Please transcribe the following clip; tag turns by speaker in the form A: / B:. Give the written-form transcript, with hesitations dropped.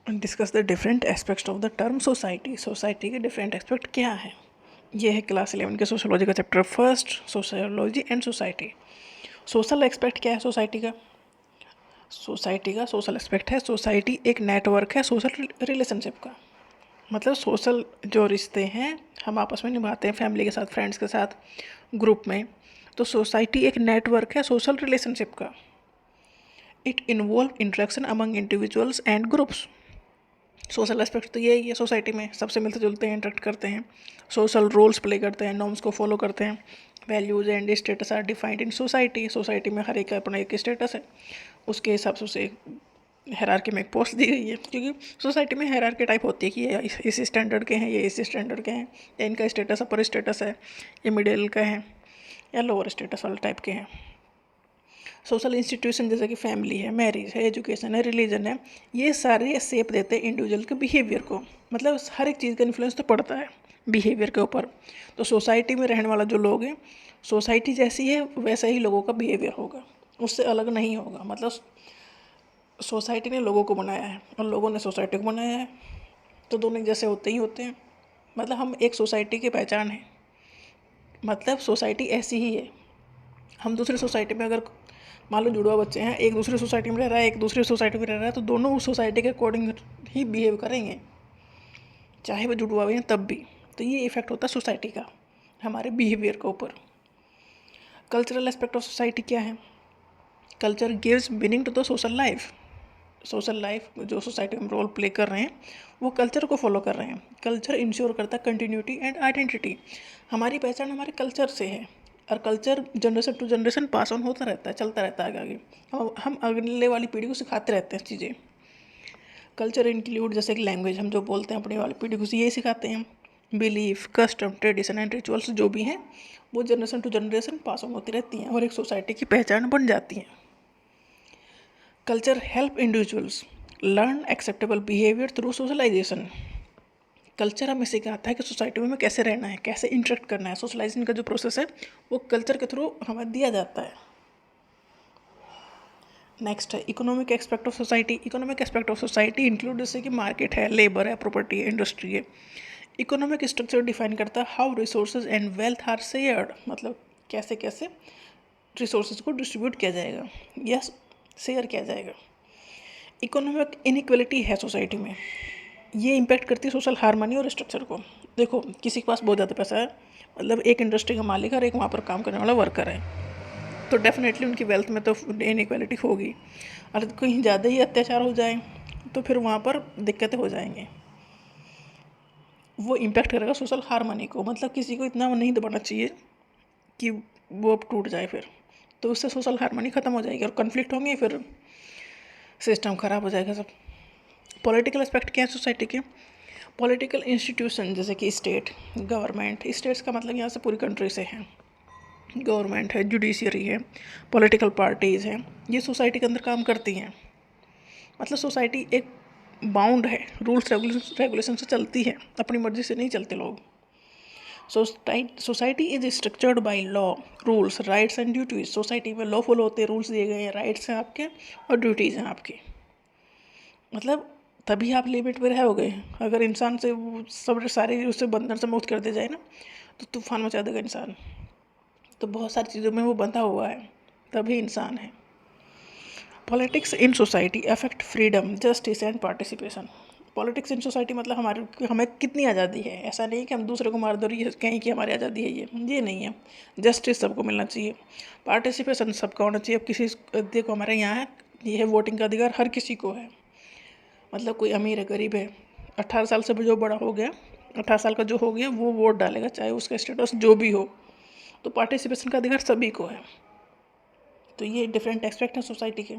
A: Discuss the different aspects of the term society. Society के different aspect क्या है? ये है क्लास 11 के सोशोलॉजी का chapter first, sociology and society. Social aspect क्या है सोसाइटी का? सोसाइटी का सोशल एस्पेक्ट है, सोसाइटी एक नेटवर्क है सोशल रिलेशनशिप का। मतलब सोशल जो रिश्ते हैं हम आपस में निभाते हैं, फैमिली के साथ, फ्रेंड्स के साथ, ग्रुप में। तो सोसाइटी एक नेटवर्क है सोशल रिलेशनशिप का। It involve interaction among individuals and groups. Social aspect तो यही है, सोसाइटी में सबसे मिलते जुलते हैं, इंटरेक्ट करते हैं, सोशल रोल्स प्ले करते हैं, नॉर्म्स को फॉलो करते हैं, values and status are defined in society. Society में हर एक का अपना एक स्टेटस है, उसके हिसाब से उसे हायरार्की में एक पोस्ट दी गई है, क्योंकि सोसाइटी में हायरार्की टाइप होती है कि ये इस स्टैंडर्ड के हैं, ये इस स्टैंडर्ड के हैं, या इनका स्टेटस अपर स्टेटस है, ये मिडिल का है, या लोअर स्टेटस वाले टाइप के हैं। सोशल इंस्टीट्यूशन जैसे कि फैमिली है, मैरिज है, एजुकेशन है, रिलीजन है, ये सारे शेप देते हैं इंडिविजुअल के बिहेवियर को। मतलब हर एक चीज़ का इन्फ्लुएंस तो पड़ता है बिहेवियर के ऊपर। तो सोसाइटी में रहने वाला जो लोग हैं, सोसाइटी जैसी है वैसा ही लोगों का बिहेवियर होगा, उससे अलग नहीं होगा। मतलब सोसाइटी ने लोगों को बनाया है और लोगों ने सोसाइटी को बनाया है, तो दोनों एक जैसे होते ही होते हैं। मतलब हम एक सोसाइटी की पहचान है, मतलब सोसाइटी ऐसी ही है। हम दूसरी सोसाइटी में अगर मान लो जुड़वा बच्चे हैं, एक दूसरी सोसाइटी में रह रहा है, एक दूसरी सोसाइटी में रह रहा है, तो दोनों उस सोसाइटी के अकॉर्डिंग ही बिहेव करेंगे, चाहे वो जुड़वा हुए हैं तब भी। तो ये इफेक्ट होता है सोसाइटी का हमारे बिहेवियर के ऊपर। कल्चरल एस्पेक्ट ऑफ सोसाइटी क्या है? Culture gives meaning to the social life. Social life जो सोसाइटी में रोल प्ले कर रहे हैं वो कल्चर को फॉलो कर रहे हैं। कल्चर इंश्योर करता है कंटिन्यूटी एंड आइडेंटिटी। हमारी पहचान हमारे कल्चर से है, और culture generation to generation pass on होता रहता है, चलता रहता है आगे। हम अगले वाली पीढ़ी को सिखाते रहते हैं चीज़ें। कल्चर इंक्लूड जैसे कि लैंग्वेज, हम जो बोलते हैं अपनी वाली पीढ़ी को यही सिखाते हैं। Belief, custom, tradition and rituals जो भी हैं वो generation to generation pass on होती रहती हैं और एक सोसाइटी की पहचान बन जाती हैं। Culture help individuals learn acceptable behaviour through socialisation. Culture हमें सिखाता है कि सोसाइटी में कैसे रहना है, कैसे इंटरेक्ट करना है। सोशलाइजेशन का जो प्रोसेस है वो कल्चर के थ्रू हमें दिया जाता है। नेक्स्ट है economic aspect of society. Economic aspect of society include जैसे कि मार्केट है, लेबर है, प्रॉपर्टी है, इंडस्ट्री है। इकोनॉमिक स्ट्रक्चर डिफाइन करता है how resources and wealth are shared. मतलब कैसे कैसे रिसोर्सेज को डिस्ट्रीब्यूट किया जाएगा या शेयर किया जाएगा। इकोनॉमिक इनइक्वलिटी है सोसाइटी में, ये इम्पेक्ट करती है सोशल हार्मनी और स्ट्रक्चर को। देखो किसी के पास बहुत ज़्यादा पैसा है, मतलब एक इंडस्ट्री का मालिक है और एक वहाँ पर काम करने वाला वर्कर है, तो डेफिनेटली उनकी वेल्थ में तो इनइक्वालिटी होगी। और कहीं ज़्यादा ही अत्याचार हो जाए तो फिर वहाँ पर दिक्कतें हो जाएंगी, वो इम्पेक्ट करेगा सोशल हार्मनी को। मतलब किसी को इतना नहीं दबाना चाहिए कि वो अब टूट जाए, फिर तो उससे सोशल हार्मनी ख़त्म हो जाएगी और कन्फ्लिक्ट होंगे, फिर सिस्टम ख़राब हो जाएगा सब। पॉलिटिकल एस्पेक्ट क्या है सोसाइटी के? पॉलिटिकल इंस्टीट्यूशन जैसे कि स्टेट, गवर्नमेंट, स्टेट्स का मतलब यहाँ से पूरी कंट्री से है, गवर्नमेंट है, जुडिशियरी है, पॉलिटिकल पार्टीज़ हैं, ये सोसाइटी के अंदर काम करती हैं। मतलब सोसाइटी एक बाउंड है, रूल्स रेगुलेशन से चलती है, अपनी मर्जी से नहीं चलते लोग। Society is structured by law, rules, rights and duties. Society में लॉ फॉलो होते हैं, रूल्स दिए गए हैं, राइट्स हैं आपके और ड्यूटीज़ हैं आपकी। मतलब तभी आप लिमिट में रहोगे। अगर इंसान से सब सारे उससे बंधन से मुक्त कर दिया जाए ना, तो तूफान मचा देगा इंसान। तो बहुत सारी चीज़ों में वो बंधा हुआ है, तभी इंसान है। Politics in society affect freedom, justice and participation. Politics in society मतलब हमें कितनी आज़ादी है। ऐसा नहीं कि हम दूसरे को मार दो रही कहीं कि हमारी आज़ादी है, ये नहीं है। जस्टिस सबको मिलना चाहिए, पार्टिसिपेशन सबका होना चाहिए। अब किसी देखो हमारे यहाँ है, ये है वोटिंग का अधिकार हर किसी को है। मतलब कोई अमीर है, गरीब है, 18 साल से जो बड़ा हो गया, 18 साल का जो हो गया वो वोट डालेगा, चाहे उसका स्टेटस जो भी हो। तो पार्टिसिपेशन का अधिकार सभी को है। तो ये डिफरेंट एस्पेक्ट है सोसाइटी के।